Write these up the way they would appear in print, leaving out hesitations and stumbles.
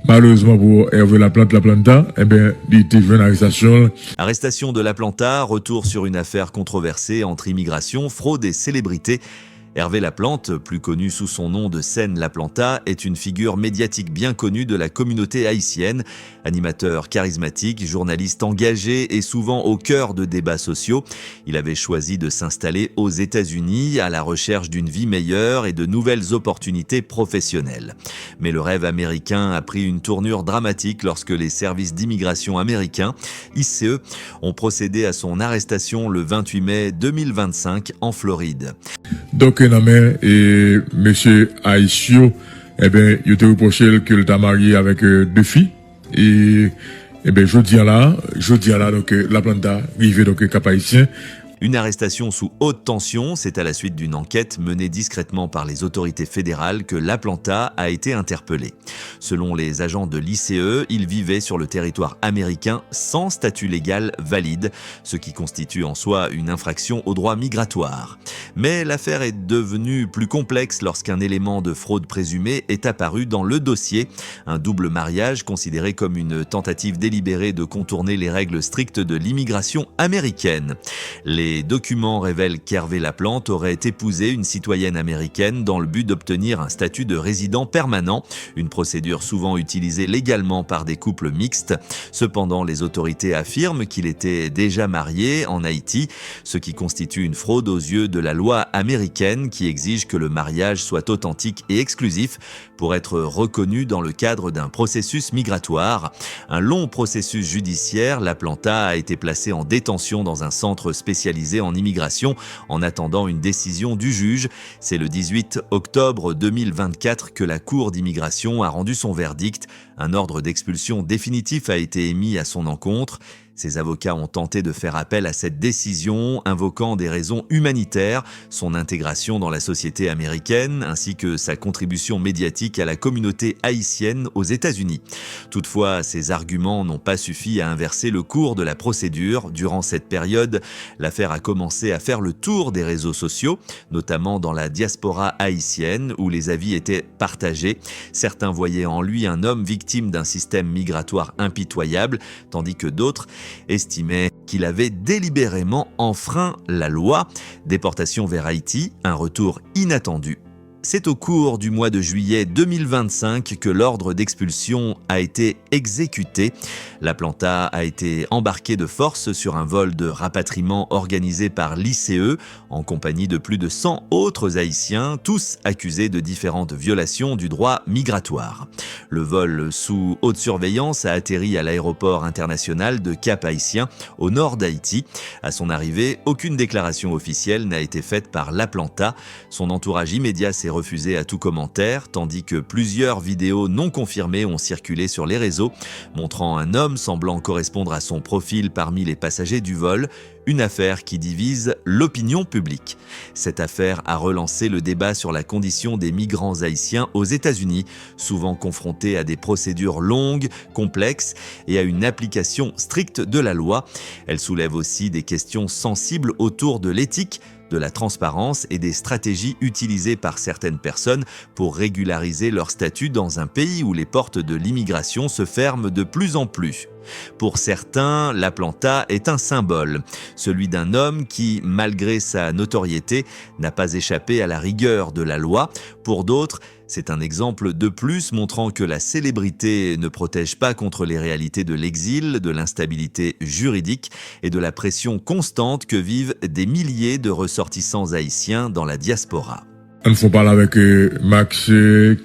Malheureusement pour Hervé Laplanta, il était joué une arrestation. Arrestation de Laplanta, retour sur une affaire controversée entre immigration, fraude et célébrité. Hervé Laplante, plus connu sous son nom de scène Laplanta, est une figure médiatique bien connue de la communauté haïtienne. Animateur charismatique, journaliste engagé et souvent au cœur de débats sociaux, il avait choisi de s'installer aux États-Unis à la recherche d'une vie meilleure et de nouvelles opportunités professionnelles. Mais le rêve américain a pris une tournure dramatique lorsque les services d'immigration américains, ICE, ont procédé à son arrestation le 28 mai 2025 en Floride. Donc, et monsieur Aïssio, il était reproché qu'il était marié avec 2 filles. Et, je dis là, donc, Laplanta, arrivé, donc, Cap Haïtien. Une arrestation sous haute tension, c'est à la suite d'une enquête menée discrètement par les autorités fédérales que Laplanta a été interpellé. Selon les agents de l'ICE, il vivait sur le territoire américain sans statut légal valide, ce qui constitue en soi une infraction au droit migratoire. Mais l'affaire est devenue plus complexe lorsqu'un élément de fraude présumé est apparu dans le dossier, un double mariage considéré comme une tentative délibérée de contourner les règles strictes de l'immigration américaine. Les documents révèlent qu'Hervé Laplante aurait épousé une citoyenne américaine dans le but d'obtenir un statut de résident permanent, une procédure souvent utilisée légalement par des couples mixtes. Cependant, les autorités affirment qu'il était déjà marié en Haïti, ce qui constitue une fraude aux yeux de la loi américaine qui exige que le mariage soit authentique et exclusif pour être reconnu dans le cadre d'un processus migratoire. Un long processus judiciaire, Laplanta a été placé en détention dans un centre spécialisé en immigration en attendant une décision du juge. C'est le 18 octobre 2024 que la Cour d'immigration a rendu son verdict. Un ordre d'expulsion définitif a été émis à son encontre. Ses avocats ont tenté de faire appel à cette décision, invoquant des raisons humanitaires, son intégration dans la société américaine, ainsi que sa contribution médiatique à la communauté haïtienne aux États-Unis. Toutefois, ces arguments n'ont pas suffi à inverser le cours de la procédure. Durant cette période, l'affaire a commencé à faire le tour des réseaux sociaux, notamment dans la diaspora haïtienne, où les avis étaient partagés. Certains voyaient en lui un homme victime d'un système migratoire impitoyable, tandis que d'autres estimait qu'il avait délibérément enfreint la loi. Déportation vers Haïti, un retour inattendu. C'est au cours du mois de juillet 2025 que l'ordre d'expulsion a été exécuté. Laplanta a été embarqué de force sur un vol de rapatriement organisé par l'ICE en compagnie de plus de 100 autres Haïtiens, tous accusés de différentes violations du droit migratoire. Le vol sous haute surveillance a atterri à l'aéroport international de Cap-Haïtien au nord d'Haïti. À son arrivée, aucune déclaration officielle n'a été faite par Laplanta. Son entourage immédiat s'est refusé à tout commentaire, tandis que plusieurs vidéos non confirmées ont circulé sur les réseaux, montrant un homme semblant correspondre à son profil parmi les passagers du vol, une affaire qui divise l'opinion publique. Cette affaire a relancé le débat sur la condition des migrants haïtiens aux États-Unis, souvent confrontés à des procédures longues, complexes et à une application stricte de la loi. Elle soulève aussi des questions sensibles autour de l'éthique, de la transparence et des stratégies utilisées par certaines personnes pour régulariser leur statut dans un pays où les portes de l'immigration se ferment de plus en plus. Pour certains, Laplanta est un symbole, celui d'un homme qui, malgré sa notoriété, n'a pas échappé à la rigueur de la loi. Pour d'autres, c'est un exemple de plus montrant que la célébrité ne protège pas contre les réalités de l'exil, de l'instabilité juridique et de la pression constante que vivent des milliers de ressortissants haïtiens dans la diaspora. On faut parler avec Max,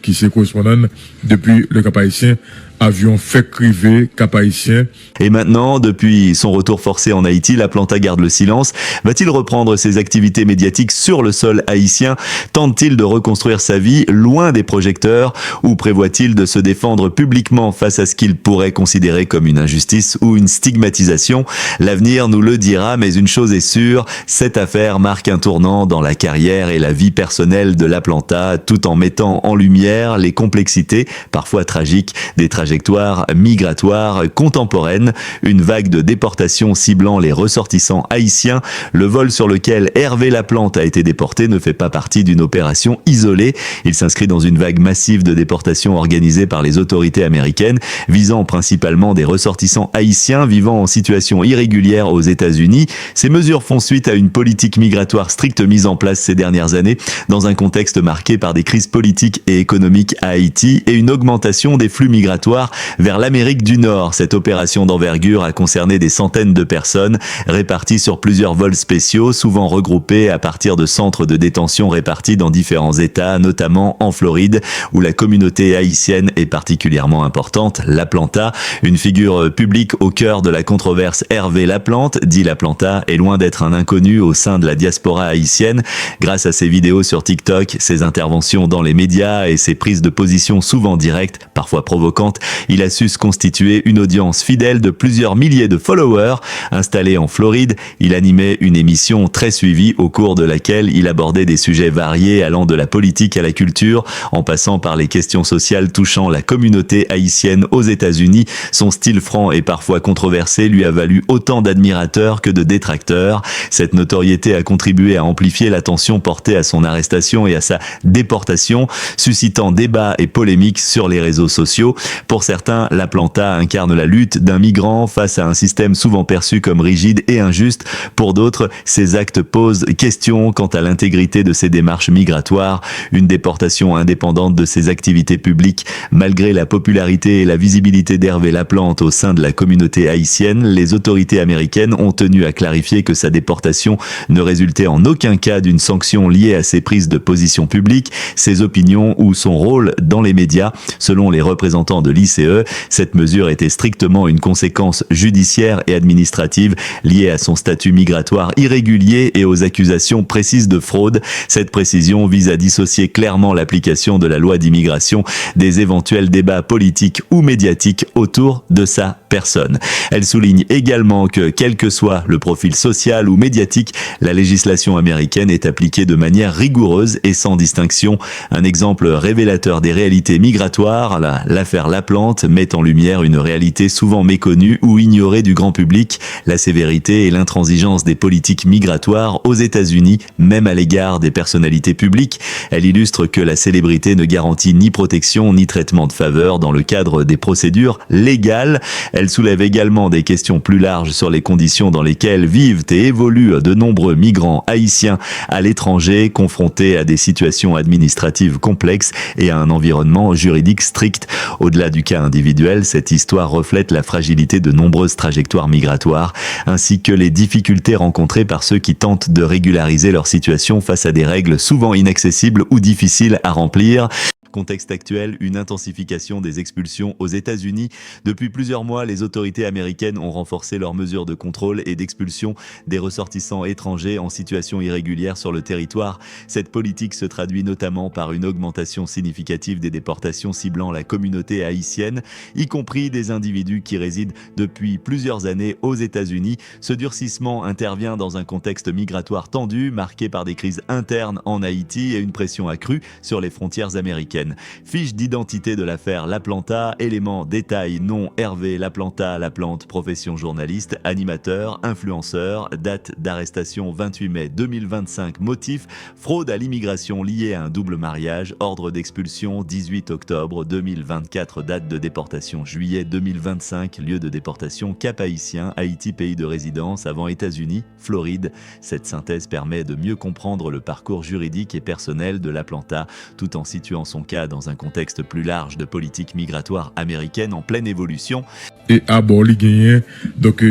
qui est correspondant depuis le Cap Haïtien. Avion fait criver Cap Haïtien. Et maintenant, depuis son retour forcé en Haïti, Laplanta garde le silence. Va-t-il reprendre ses activités médiatiques sur le sol haïtien? Tente-t-il de reconstruire sa vie loin des projecteurs? Ou prévoit-il de se défendre publiquement face à ce qu'il pourrait considérer comme une injustice ou une stigmatisation? L'avenir nous le dira, mais une chose est sûre, cette affaire marque un tournant dans la carrière et la vie personnelle de Laplanta, tout en mettant en lumière les complexités, parfois tragiques, des trajectoires trajectoire migratoire contemporaine, une vague de déportation ciblant les ressortissants haïtiens. Le vol sur lequel Hervé Laplante a été déporté ne fait pas partie d'une opération isolée. Il s'inscrit dans une vague massive de déportation organisée par les autorités américaines, visant principalement des ressortissants haïtiens vivant en situation irrégulière aux États-Unis. Ces mesures font suite à une politique migratoire stricte mise en place ces dernières années, dans un contexte marqué par des crises politiques et économiques à Haïti et une augmentation des flux migratoires vers l'Amérique du Nord. Cette opération d'envergure a concerné des centaines de personnes réparties sur plusieurs vols spéciaux, souvent regroupés à partir de centres de détention répartis dans différents États, notamment en Floride, où la communauté haïtienne est particulièrement importante. Laplanta, une figure publique au cœur de la controverse Hervé Laplante, dit Laplanta, est loin d'être un inconnu au sein de la diaspora haïtienne. Grâce à ses vidéos sur TikTok, ses interventions dans les médias et ses prises de position souvent directes, parfois provocantes, il a su se constituer une audience fidèle de plusieurs milliers de followers. Installé en Floride, il animait une émission très suivie au cours de laquelle il abordait des sujets variés allant de la politique à la culture, en passant par les questions sociales touchant la communauté haïtienne aux États-Unis. Son style franc et parfois controversé lui a valu autant d'admirateurs que de détracteurs. Cette notoriété a contribué à amplifier l'attention portée à son arrestation et à sa déportation, suscitant débats et polémiques sur les réseaux sociaux. Pour certains, Laplanta incarne la lutte d'un migrant face à un système souvent perçu comme rigide et injuste. Pour d'autres, ses actes posent question quant à l'intégrité de ses démarches migratoires. Une déportation indépendante de ses activités publiques. Malgré la popularité et la visibilité d'Hervé Laplante au sein de la communauté haïtienne, les autorités américaines ont tenu à clarifier que sa déportation ne résultait en aucun cas d'une sanction liée à ses prises de position publique, ses opinions ou son rôle dans les médias. Selon les représentants de l'ICE, cette mesure était strictement une conséquence judiciaire et administrative liée à son statut migratoire irrégulier et aux accusations précises de fraude. Cette précision vise à dissocier clairement l'application de la loi d'immigration des éventuels débats politiques ou médiatiques autour de sa personne. Elle souligne également que, quel que soit le profil social ou médiatique, la législation américaine est appliquée de manière rigoureuse et sans distinction. Un exemple révélateur des réalités migratoires, l'affaire Laplante met en lumière une réalité souvent méconnue ou ignorée du grand public, la sévérité et l'intransigeance des politiques migratoires aux États-Unis, même à l'égard des personnalités publiques. Elle illustre que la célébrité ne garantit ni protection ni traitement de faveur dans le cadre des procédures légales. Elle soulève également des questions plus larges sur les conditions dans lesquelles vivent et évoluent de nombreux migrants haïtiens à l'étranger, confrontés à des situations administratives complexes et à un environnement juridique strict. Au-delà du cas individuel, cette histoire reflète la fragilité de nombreuses trajectoires migratoires, ainsi que les difficultés rencontrées par ceux qui tentent de régulariser leur situation face à des règles souvent inaccessibles ou difficiles à remplir. Contexte actuel, une intensification des expulsions aux États-Unis. Depuis plusieurs mois, les autorités américaines ont renforcé leurs mesures de contrôle et d'expulsion des ressortissants étrangers en situation irrégulière sur le territoire. Cette politique se traduit notamment par une augmentation significative des déportations ciblant la communauté haïtienne, y compris des individus qui résident depuis plusieurs années aux États-Unis. Ce durcissement intervient dans un contexte migratoire tendu, marqué par des crises internes en Haïti et une pression accrue sur les frontières américaines. Fiche d'identité de l'affaire Laplanta, éléments, détails, nom Hervé Laplanta, Laplante, profession journaliste, animateur, influenceur, date d'arrestation 28 mai 2025, motif, fraude à l'immigration liée à un double mariage, ordre d'expulsion 18 octobre 2024, date de déportation juillet 2025, lieu de déportation Cap-Haïtien, Haïti pays de résidence, avant États-Unis, Floride. Cette synthèse permet de mieux comprendre le parcours juridique et personnel de Laplanta, tout en situant son cas dans un contexte plus large de politique migratoire américaine en pleine évolution. Et à Borli gagné, donc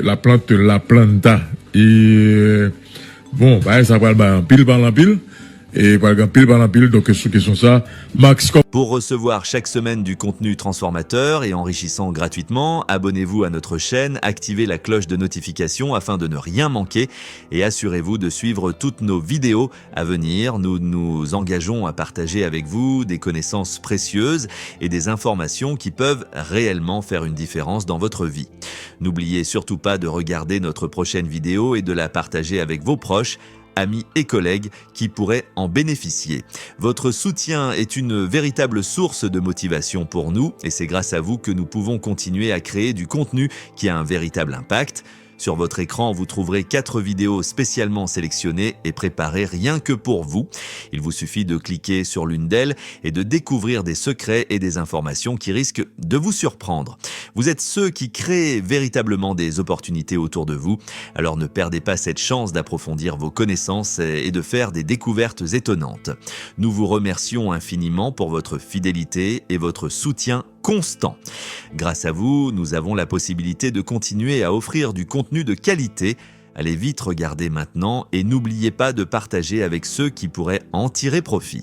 Laplante, Laplanta. Et bon, bah, ça va en pile par en pile. Et par exemple, pile par la pile, donc sur question ça, Max. Pour recevoir chaque semaine du contenu transformateur et enrichissant gratuitement, abonnez-vous à notre chaîne, activez la cloche de notification afin de ne rien manquer et assurez-vous de suivre toutes nos vidéos à venir. Nous nous engageons à partager avec vous des connaissances précieuses et des informations qui peuvent réellement faire une différence dans votre vie. N'oubliez surtout pas de regarder notre prochaine vidéo et de la partager avec vos proches. amis et collègues qui pourraient en bénéficier. Votre soutien est une véritable source de motivation pour nous et c'est grâce à vous que nous pouvons continuer à créer du contenu qui a un véritable impact. Sur votre écran, vous trouverez 4 vidéos spécialement sélectionnées et préparées rien que pour vous. Il vous suffit de cliquer sur l'une d'elles et de découvrir des secrets et des informations qui risquent de vous surprendre. Vous êtes ceux qui créent véritablement des opportunités autour de vous, alors ne perdez pas cette chance d'approfondir vos connaissances et de faire des découvertes étonnantes. Nous vous remercions infiniment pour votre fidélité et votre soutien constant. Grâce à vous, nous avons la possibilité de continuer à offrir du contenu de qualité. Allez vite regarder maintenant et n'oubliez pas de partager avec ceux qui pourraient en tirer profit.